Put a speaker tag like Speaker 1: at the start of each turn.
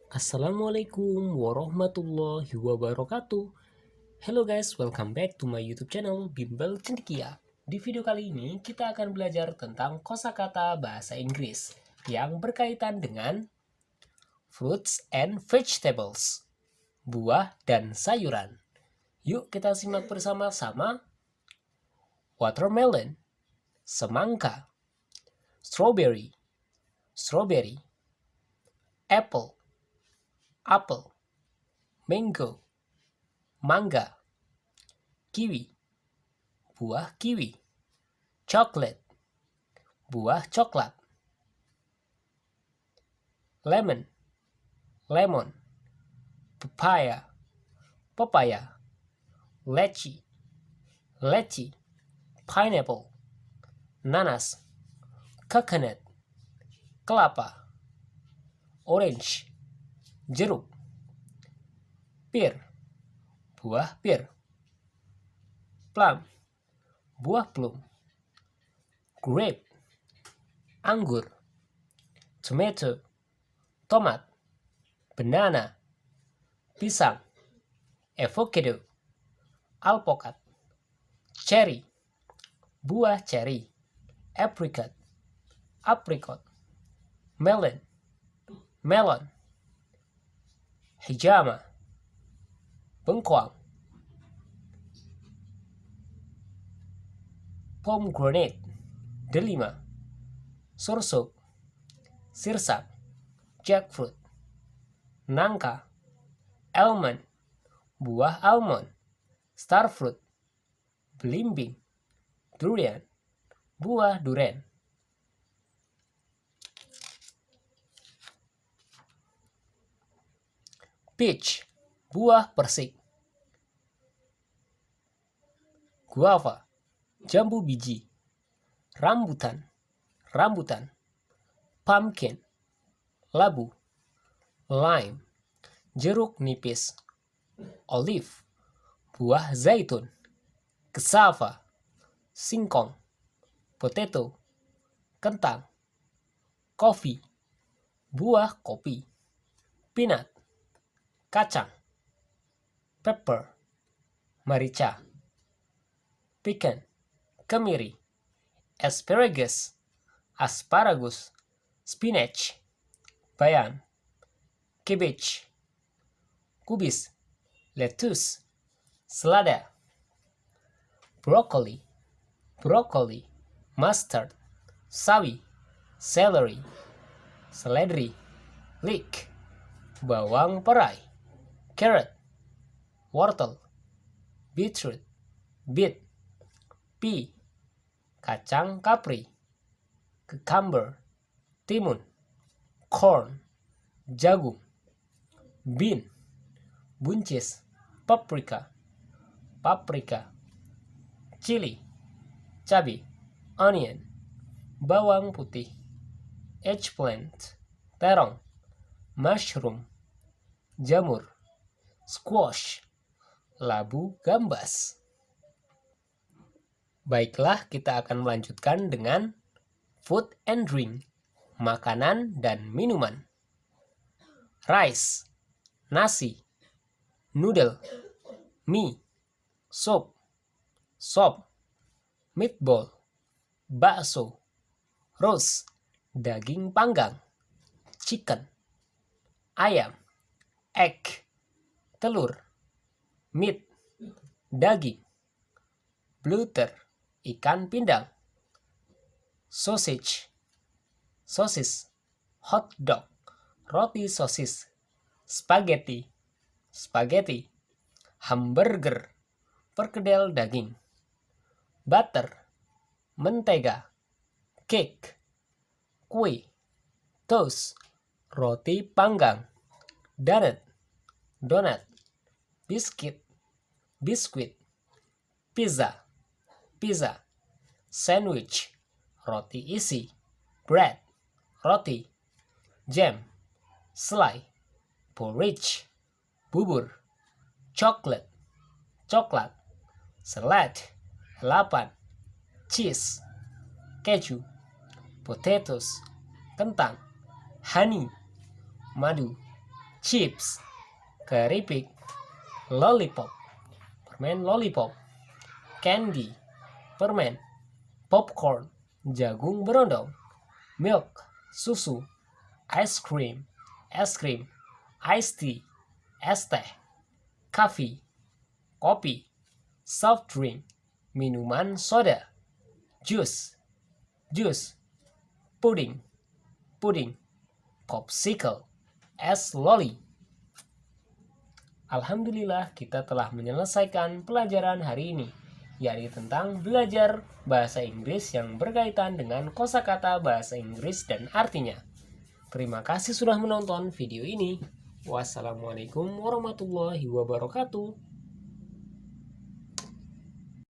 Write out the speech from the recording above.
Speaker 1: Assalamualaikum warahmatullahi wabarakatuh. Hello guys, welcome back to my YouTube channel Bimbel Cendekia. Di video kali ini kita akan belajar tentang kosakata bahasa Inggris yang berkaitan dengan fruits and vegetables, buah dan sayuran. Yuk kita simak bersama-sama. Watermelon, semangka. Strawberry, strawberry. Apple, apple. Mango, mangga. Kiwi, buah kiwi. Chocolate, buah coklat. Lemon, lemon. Papaya, papaya. Lychee, lychee. Pineapple, nanas. Coconut, kelapa. Orange, jeruk. Pear, buah pear. Plum, buah plum. Grape, anggur. Tomato, tomat. Banana, pisang. Avocado, alpukat. Cherry, buah cherry. Apricot, apricot. Melon, melon. Hijama, bengkoang. Pomegranate, delima. Sursub, sirsak. Jackfruit, nangka. Almond, buah almond. Starfruit, belimbing. Durian, buah durian. Peach, buah persik. Guava, jambu biji. Rambutan, rambutan. Pumpkin, labu. Lime, jeruk nipis. Olive, buah zaitun. Cassava, singkong. Potato, kentang. Coffee, buah kopi. Peanut, kacang. Pepper, merica. Pecan, kemiri. Asparagus, asparagus. Spinach, bayam. Cabbage, kubis. Lettuce, selada. Broccoli, broccoli. Mustard, sawi. Celery, seledri. Leek, bawang perai. Carrot, wortel. Beetroot, beet. Pea, kacang kapri. Cucumber, timun. Corn, jagung. Bean, buncis. Paprika, paprika. Chili, cabai. Onion, bawang putih. Eggplant, terong. Mushroom, jamur. Squash, labu gambas. Baiklah, kita akan melanjutkan dengan food and drink, makanan dan minuman. Rice, nasi. Noodle, mie. Soup, sop. Meatball, bakso. Roast, daging panggang. Chicken, ayam. Egg, telur. Meat, daging. Bluter, ikan pindang. Sausage, sosis. Hot dog, roti sosis. Spaghetti, spaghetti. Hamburger, perkedel daging. Butter, mentega. Cake, kue. Toast, roti panggang. Donut, donat. Biscuit, biskuit. Pizza, pizza. Sandwich, roti isi. Bread, roti. Jam, selai. Porridge, bubur. Chocolate, coklat. Salad, lalapan. Cheese, keju. Potatoes, kentang. Honey, madu. chips, keripik, lollipop, permen lollipop, candy, permen, popcorn, jagung berondong, milk, susu, ice cream, iced tea, es teh, coffee, kopi, soft drink, minuman soda, jus, pudding, popsicle, es loli. Alhamdulillah kita telah menyelesaikan pelajaran hari ini, yaitu tentang belajar bahasa Inggris yang berkaitan dengan kosakata bahasa Inggris dan artinya. Terima kasih sudah menonton video ini. Wassalamualaikum warahmatullahi wabarakatuh.